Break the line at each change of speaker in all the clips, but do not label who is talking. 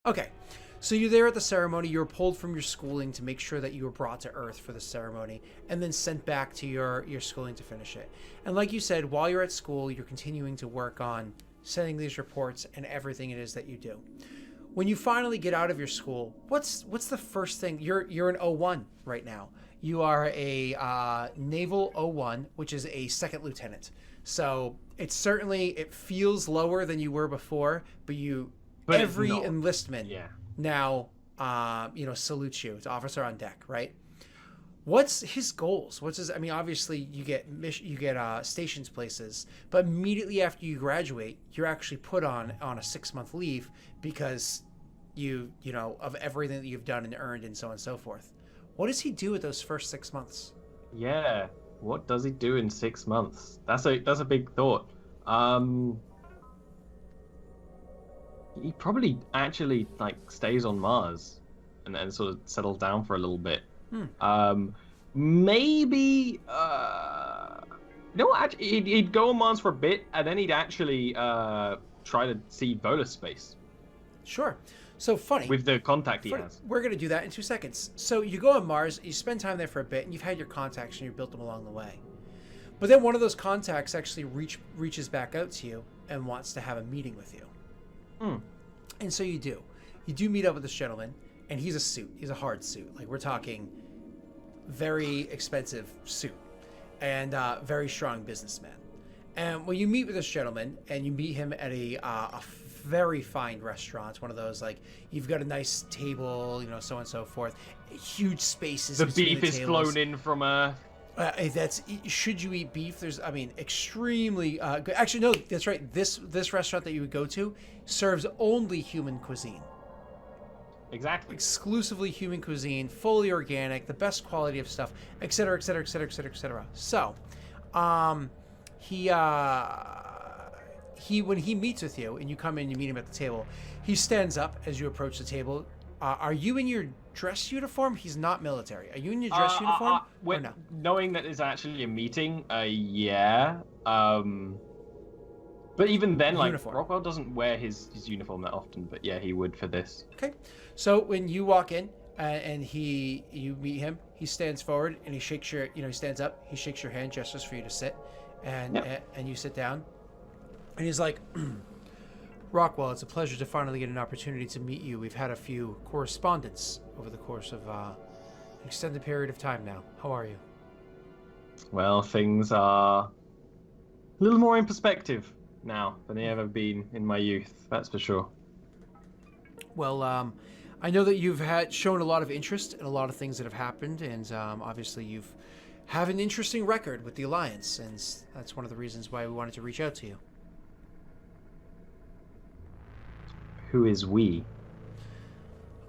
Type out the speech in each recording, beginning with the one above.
Okay. So you're there at the ceremony. You were pulled from your schooling to make sure that you were brought to Earth for the ceremony, and then sent back to your schooling to finish it. And like you said, while you're at school, you're continuing to work on sending these reports and everything it is that you do. When you finally get out of your school, what's the first thing? You're an O1 right now. You are a naval O1, which is a second lieutenant. So it feels lower than you were before, but
But it's
every
not.
enlistment
Yeah.
now salutes you. It's officer on deck, right? What's his goals? What's his? I mean, obviously you get stations places, but immediately after you graduate, you're actually put on a 6 month leave because of everything that you've done and earned and so on and so forth. What does he do with those first 6 months?
Yeah. What does he do in 6 months? That's a big thought. Um, he probably actually like stays on Mars and then sort of settles down for a little bit.
Hmm.
Maybe no, actually, he'd go on Mars for a bit, and then he'd actually try to see bonus space
Sure. So funny.
with the contact he has.
We're going to do that in 2 seconds. So you go on Mars, you spend time there for a bit, and you've had your contacts and you built them along the way. But then one of those contacts actually reaches back out to you and wants to have a meeting with you.
Hmm.
And so you do. You do meet up with this gentleman, and he's a suit. He's a hard suit. Like, we're talking very expensive suit and very strong businessman. And when you meet with this gentleman, and you meet him at a very fine restaurant, one of those, like, you've got a nice table, so on and so forth, huge spaces.
The
between
beef
the
is
tables.
flown in from Earth.
That's should you eat beef? There's, I mean, extremely good. Actually, no, that's right. This restaurant that you would go to serves only human cuisine,
Exactly.
exclusively human cuisine, fully organic, the best quality of stuff, etc., etc., etc., etc., etc. So, he when he meets with you and you come in, you meet him at the table. He stands up as you approach the table. Are you in your dress uniform? He's not military. Are you in your dress uniform or no?
Knowing that it's actually a meeting, yeah. But even then, like,
Uniform.
Rockwell doesn't wear his uniform that often. But yeah, he would for this.
Okay. So when you walk in and you meet him, he stands forward and he shakes he stands up, he shakes your hand, gestures for you to sit, and
Yep.
and you sit down, and he's like, Rockwell, it's a pleasure to finally get an opportunity to meet you. We've had a few correspondence over the course of an extended period of time now. How are you?
Well, things are a little more in perspective now than they ever been in my youth. That's for sure.
Well, I know that you've shown a lot of interest in a lot of things that have happened, and obviously you've have an interesting record with the Alliance, and that's one of the reasons why we wanted to reach out to you.
Who is we?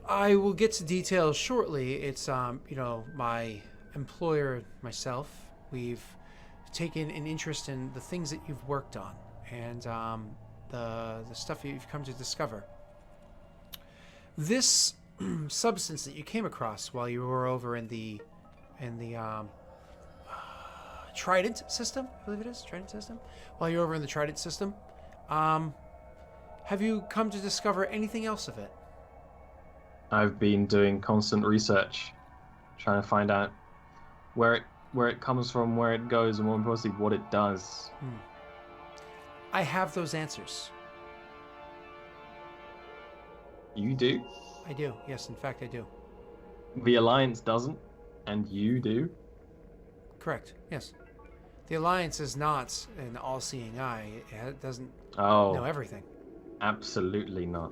I will get to details shortly. It's my employer, myself. We've taken an interest in the things that you've worked on, and the stuff that you've come to discover. This substance that you came across while you were over in the Trident system, I believe it is Trident system. While you're over in the Trident system, have you come to discover anything else of it?
I've been doing constant research, trying to find out where it comes from, where it goes, and more importantly, what it does.
I have those answers.
You do.
I do. Yes, in fact, I do.
The Alliance doesn't, and you do.
Correct. Yes. The Alliance is not an all-seeing eye. It doesn't
Oh,
know everything.
absolutely not.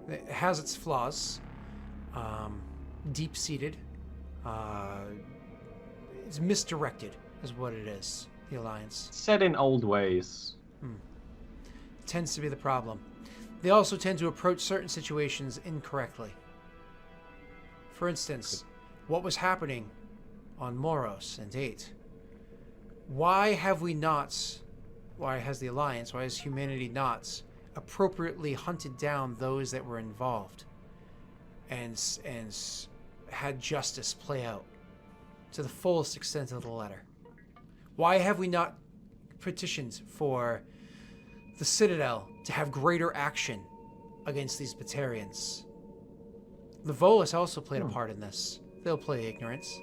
It has its flaws, deep-seated. It's misdirected, is what it is. The Alliance
Set in old ways.
tends to be the problem. They also tend to approach certain situations incorrectly. For instance, what was happening on Moros and 8? Why has the Alliance, why has humanity not appropriately hunted down those that were involved and had justice play out to the fullest extent of the letter? Why have we not petitioned for the Citadel to have greater action against these Batarians. The Volus also played a part in this. They'll play ignorance.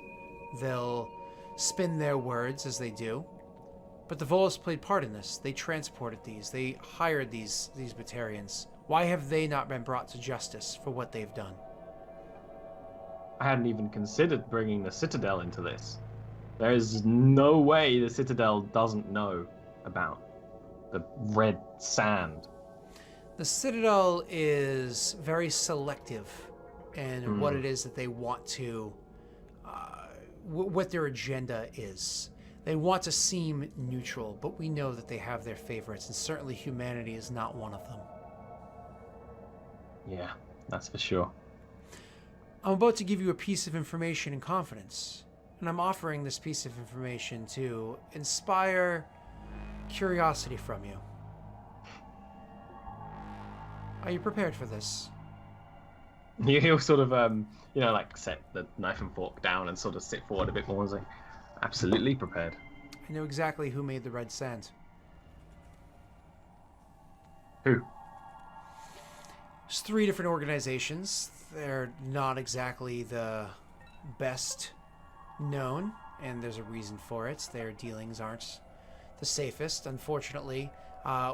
They'll spin their words as they do. But the Volus played part in this. They transported these. They hired these Batarians. Why have they not been brought to justice for what they've done?
I hadn't even considered bringing the Citadel into this. There is no way the Citadel doesn't know about the red sand.
The Citadel is very selective in what it is that they want to, what their agenda is. They want to seem neutral, but we know that they have their favorites, and certainly humanity is not one of them.
Yeah, that's for sure.
I'm about to give you a piece of information in confidence, and I'm offering this piece of information to inspire curiosity from you. Are you prepared for this?
He'll sort of, like set the knife and fork down and sort of sit forward a bit more and say, absolutely prepared.
I know exactly who made the red sand.
Who?
There's 3 different organizations. They're not exactly the best known, and there's a reason for it. Their dealings aren't the safest, unfortunately.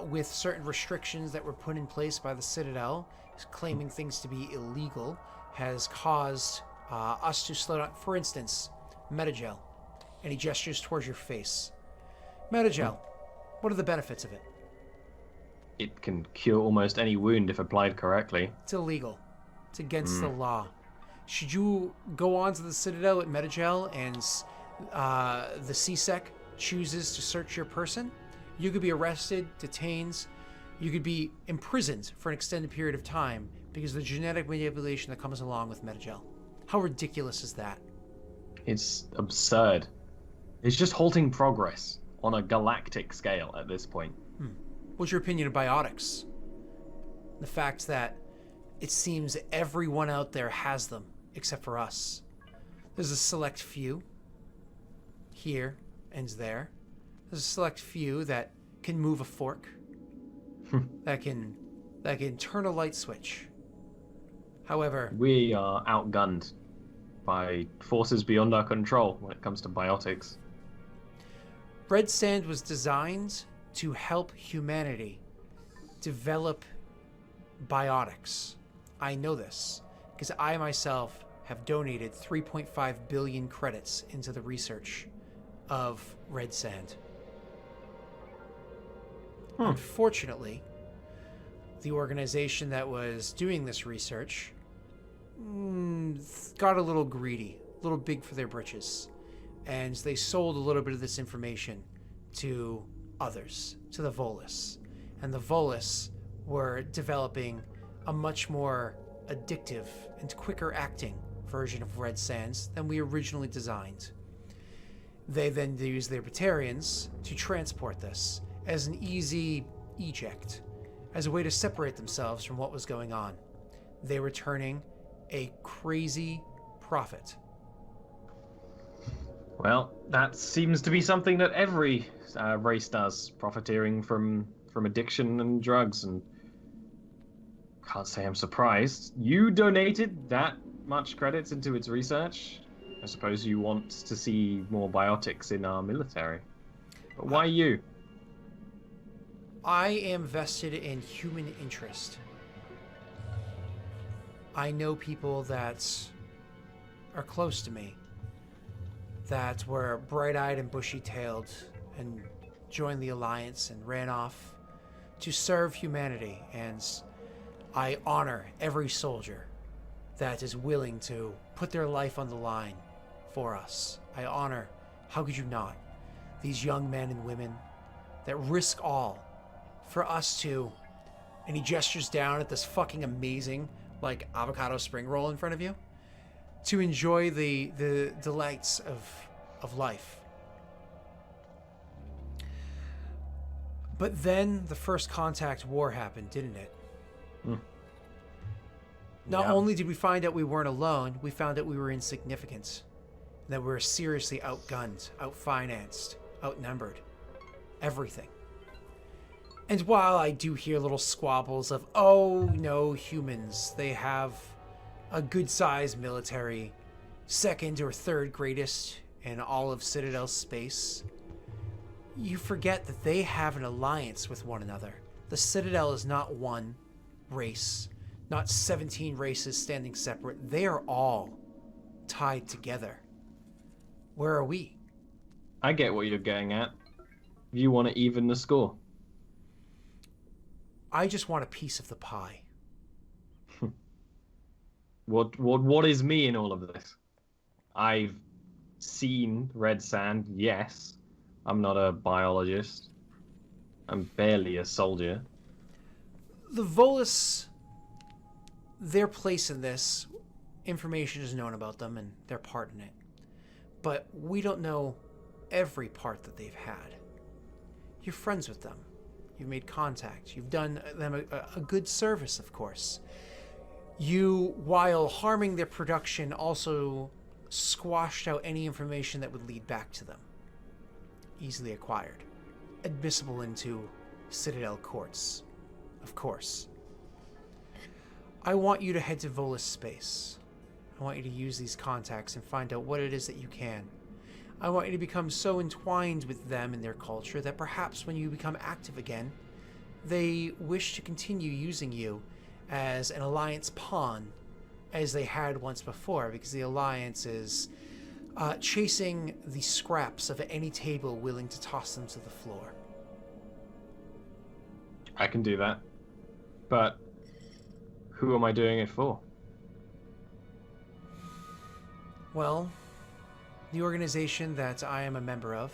With certain restrictions that were put in place by the Citadel, claiming things to be illegal, has caused us to slow down. For instance, Metagel. And he gestures towards your face. Metagel, what are the benefits of it?
It can cure almost any wound if applied correctly.
It's illegal. It's against the law. Should you go on to the Citadel at Metagel and the CSEC chooses to search your person, you could be arrested, detained, you could be imprisoned for an extended period of time because of the genetic manipulation that comes along with Metagel. How ridiculous is that?
It's absurd. It's just halting progress on a galactic scale at this point.
What's your opinion of biotics? The fact that it seems everyone out there has them, except for us. There's a select few here and there. There's a select few that can move a fork, that can turn a light switch. However,
we are outgunned by forces beyond our control when it comes to biotics.
Red Sand was designed to help humanity develop biotics. I know this because I myself have donated 3.5 billion credits into the research of Red Sand. Unfortunately, the organization that was doing this research got a little greedy, a little big for their britches, and they sold a little bit of this information to others, to the Volus. And the Volus were developing a much more addictive and quicker acting version of Red Sands than we originally designed. They then used their Batarians to transport this as an easy eject, as a way to separate themselves from what was going on. They were turning a crazy profit.
Well, that seems to be something that every race does, profiteering from addiction and drugs, and can't say I'm surprised. You donated that much credits into its research. I suppose you want to see more biotics in our military. But why you?
I am vested in human interest. I know people that are close to me that were bright-eyed and bushy-tailed and joined the Alliance and ran off to serve humanity, and I honor every soldier that is willing to put their life on the line for us. I honor, how could you not, these young men and women that risk all for us to, and he gestures down at this fucking amazing, like, avocado spring roll in front of you, to enjoy the delights of life. But then the first contact war happened, didn't it? Not only did we find out we weren't alone, we found out we were insignificant. That we were seriously outgunned, outfinanced, outnumbered. Everything. And while I do hear little squabbles of, oh, no, humans, they have a good-sized military, second or third greatest in all of Citadel space, you forget that they have an alliance with one another. The Citadel is not one race, not 17 races standing separate. They are all tied together. Where are we?
I get what you're getting at. You want to even the score.
I just want a piece of the pie.
What is me in all of this? I've seen red sand, yes. I'm not a biologist. I'm barely a soldier.
The Volus, their place in this, information is known about them and their part in it. But we don't know every part that they've had. You're friends with them. You've made contact. You've done them a good service, of course. You, while harming their production, also squashed out any information that would lead back to them. Easily acquired. Admissible into Citadel courts, of course. I want you to head to Volus space. I want you to use these contacts and find out what it is that you can. I want you to become so entwined with them and their culture that perhaps when you become active again, they wish to continue using you as an alliance pawn as they had once before, because the alliance is chasing the scraps of any table willing to toss them to the floor.
I can do that. But who am I doing it for?
Well, the organization that I am a member of,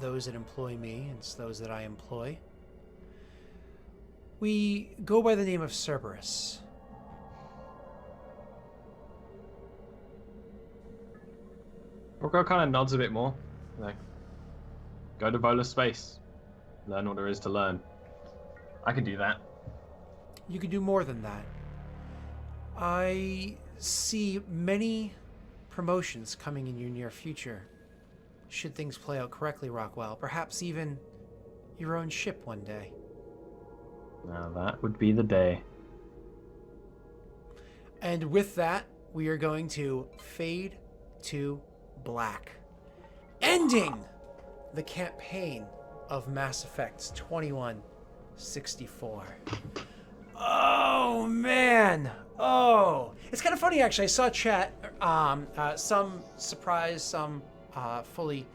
those that employ me, and those that I employ, we go by the name of Cerberus.
Rockwell kind of nods a bit more. Like, go to Volus space. Learn what there is to learn. I can do that.
You can do more than that. I see many promotions coming in your near future. Should things play out correctly, Rockwell. Perhaps even your own ship one day.
Now that would be the day.
And with that, we are going to fade to black, ending the campaign of Mass Effect 2164. Oh man! Oh, it's kind of funny actually. I saw chat. Some surprised, some fully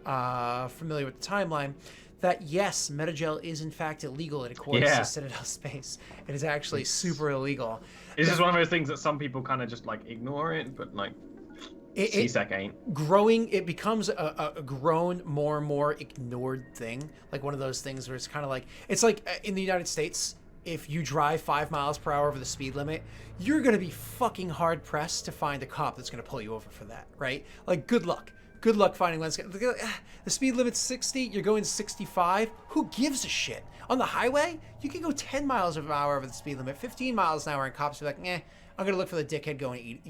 familiar with the timeline. That yes, Metagel is in fact illegal in accordance to Citadel space. It is actually super illegal.
It's just one of those things that some people kind of just like ignore it, but like CSEC ain't.
Growing, it becomes a grown, more and more ignored thing. Like one of those things where it's kind of like, it's like in the United States, if you drive 5 miles per hour over the speed limit, you're going to be fucking hard pressed to find a cop that's going to pull you over for that, right? Like, good luck. Good luck finding one. The speed limit's 60, you're going 65. Who gives a shit? On the highway, you can go 10 miles an hour over the speed limit, 15 miles an hour, and cops are like, I'm gonna look for the dickhead going,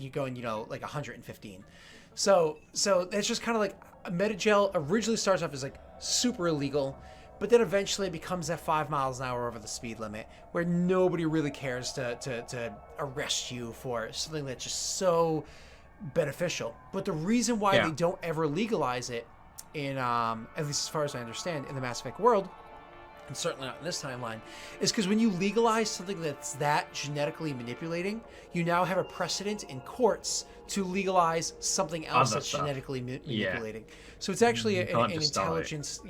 like 115. So it's just kind of like Metagel originally starts off as like super illegal, but then eventually it becomes that 5 miles an hour over the speed limit, where nobody really cares to arrest you for something that's just so beneficial. But the reason why they don't ever legalize it in, at least as far as I understand, in the Mass Effect world, and certainly not in this timeline, is because when you legalize something that's that genetically manipulating, you now have a precedent in courts to legalize something else that's genetically manipulating. So it's actually an intelligence,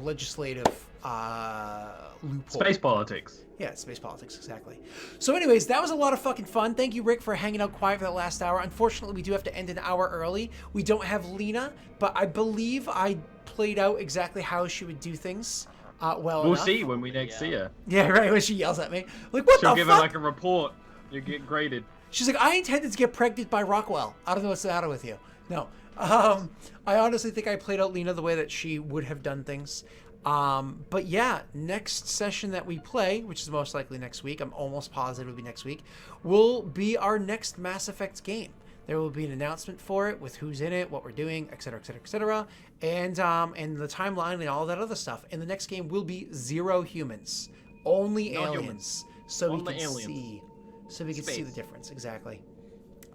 legislative loophole.
Space politics.
Yeah, space politics, exactly. So anyways, that was a lot of fucking fun. Thank you, Rick, for hanging out quiet for that last hour. Unfortunately, we do have to end an hour early. We don't have Lena, but I believe I played out exactly how she would do things. We'll
see when we next see her.
Yeah, right, when she yells at me. Like, what the fuck?
She'll give her like a report. You get graded.
She's like, I intended to get pregnant by Rockwell. I don't know what's the matter with you. No. I honestly think I played out Lena the way that she would have done things. But yeah, next session that we play, which is most likely next week, I'm almost positive it'll be next week, will be our next Mass Effect game. There will be an announcement for it with who's in it, what we're doing, etc., etc., etc., and the timeline and all that other stuff. And the next game will be 0 humans, only
No
aliens,
humans.
so
Only
we can
aliens.
see, so we can see
Space.
the difference exactly.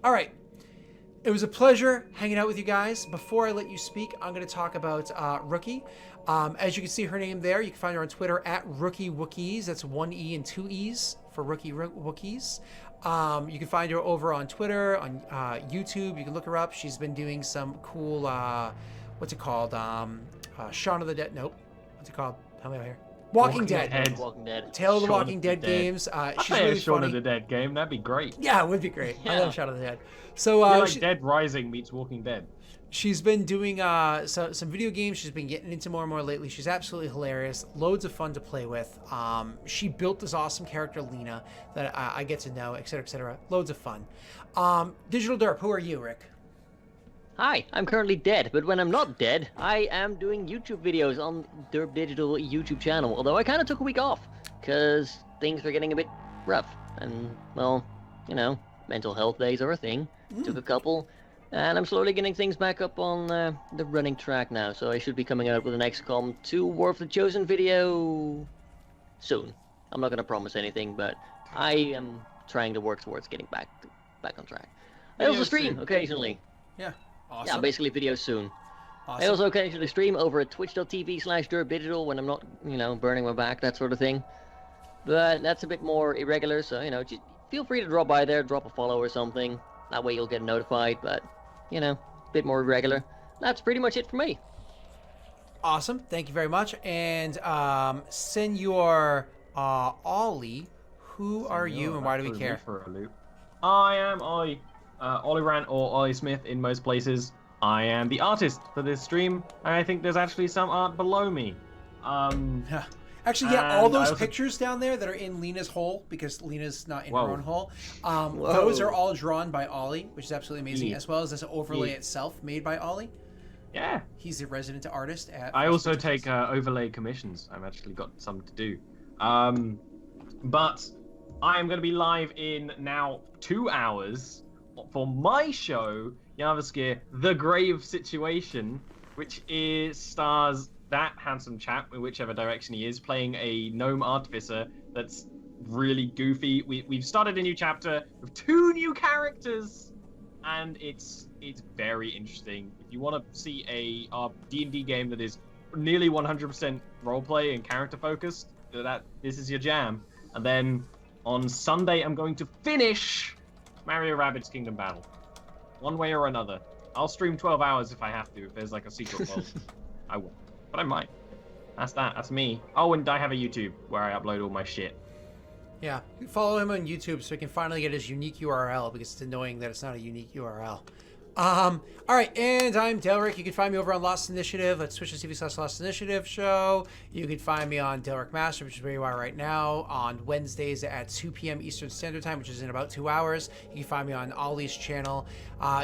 All right. It was a pleasure hanging out with you guys. Before I let you speak, I'm going to talk about Rookie. As you can see her name there, you can find her on Twitter at Rookie Wookiees. That's 1 E and 2 E's for Rookie Wookiees. You can find her over on Twitter, on YouTube. You can look her up. She's been doing some cool, what's it called? Shaun of the Dead. Nope. What's it called? Help me out here. Walking Dead.
Walking Dead.
Tale of the
Shaun of
Walking
the
Dead
Dead.
games.
I'd
She's
play
really
a Shaun
funny.
of the Dead game. That'd be great.
Yeah, it would be great. I
Yeah.
love Shaun of the Dead. So
Be like
she,
Dead Rising meets Walking Dead.
she's been doing some video games. She's been getting into more and more lately. She's absolutely hilarious. Loads of fun to play with. She built this awesome character, Lena, that I get to know, etc., etc. Loads of fun. Digital Derp, who are you, Rick?
Hi, I'm currently dead, but when I'm not dead, I am doing YouTube videos on Derp Digital YouTube channel. Although I kind of took a week off because things were getting a bit rough, and well, you know, mental health days are a thing. Took a couple, and I'm slowly getting things back up on the running track now. So I should be coming out with an XCOM 2 War of the Chosen video soon. I'm not gonna promise anything, but I am trying to work towards getting back on track. I also
Videos
stream
soon.
occasionally.
Yeah.
Yeah,
Awesome.
basically videos soon. I
Awesome.
also occasionally stream over at twitch.tv/derpdigital when I'm not, you know, burning my back, that sort of thing. But that's a bit more irregular, so, you know, just feel free to drop by there, drop a follow or something. That way you'll get notified, but, you know, a bit more irregular. That's pretty much it for me.
Awesome. Thank you very much. And Senor Ollie, who are you and why do we
Threw me
care?
For a loop. I am Ollie Rant or Ollie Smith in most places. I am the artist for this stream, and I think there's actually some art below me.
Actually, yeah, all
And I
those
also-
pictures down there that are in Lena's hole, because Lena's not in
Whoa.
her own hole,
Whoa.
those are all drawn by Ollie, which is absolutely amazing,
Yeah.
as well as this overlay
Yeah.
itself made by Ollie.
Yeah.
He's the resident artist at...
I also take overlay commissions. I've actually got some to do. But I am going to be live in now 2 hours for my show, Yavaskir, The Grave Situation, which stars that handsome chap, in whichever direction he is, playing a gnome artificer that's really goofy. We've started a new chapter with 2 new characters, and it's very interesting. If you want to see a D&D game that is nearly 100% roleplay and character focused, this is your jam. And then on Sunday, I'm going to finish Mario Rabbids Kingdom Battle, one way or another. I'll stream 12 hours if I have to. If there's like a secret world, I will, but I might. That's me. Oh, and I have a YouTube where I upload all my shit.
Yeah, follow him on YouTube so he can finally get his unique URL, because it's annoying that it's not a unique URL. All right, and I'm Delric. You can find me over on Lost Initiative. That's twitch.tv/Lost Initiative show. You can find me on Delric Master, which is where you are right now, on Wednesdays at 2 p.m. Eastern Standard Time, which is in about 2 hours. You can find me on Ollie's channel,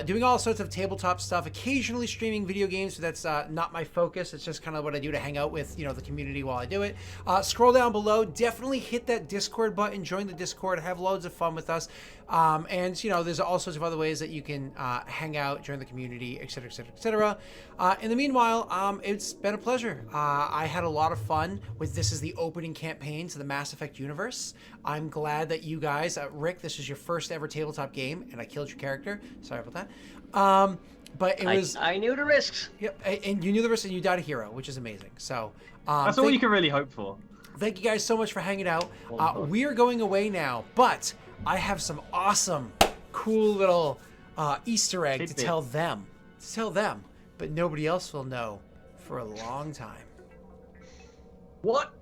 doing all sorts of tabletop stuff, occasionally streaming video games, but that's not my focus. It's just kind of what I do to hang out with, you know, the community while I do it. Scroll down below. Definitely hit that Discord button. Join the Discord. Have loads of fun with us. And, you know, there's all sorts of other ways that you can hang out, join the community, etc., etc., etc. In the meanwhile, it's been a pleasure. I had a lot of fun with This is the opening campaign to the Mass Effect universe. I'm glad that you guys, Rick, this is your first ever tabletop game, and I killed your character. Sorry about that. But it was...
I knew the risks.
Yep, and you knew the risk, and you died a hero, which is amazing. So
That's all you can really hope for.
thank you guys so much for hanging out.
Well done.
We are going away now, but I have some awesome, cool little Easter egg to
Tidbit.
tell them, but nobody else will know for a long time.
What?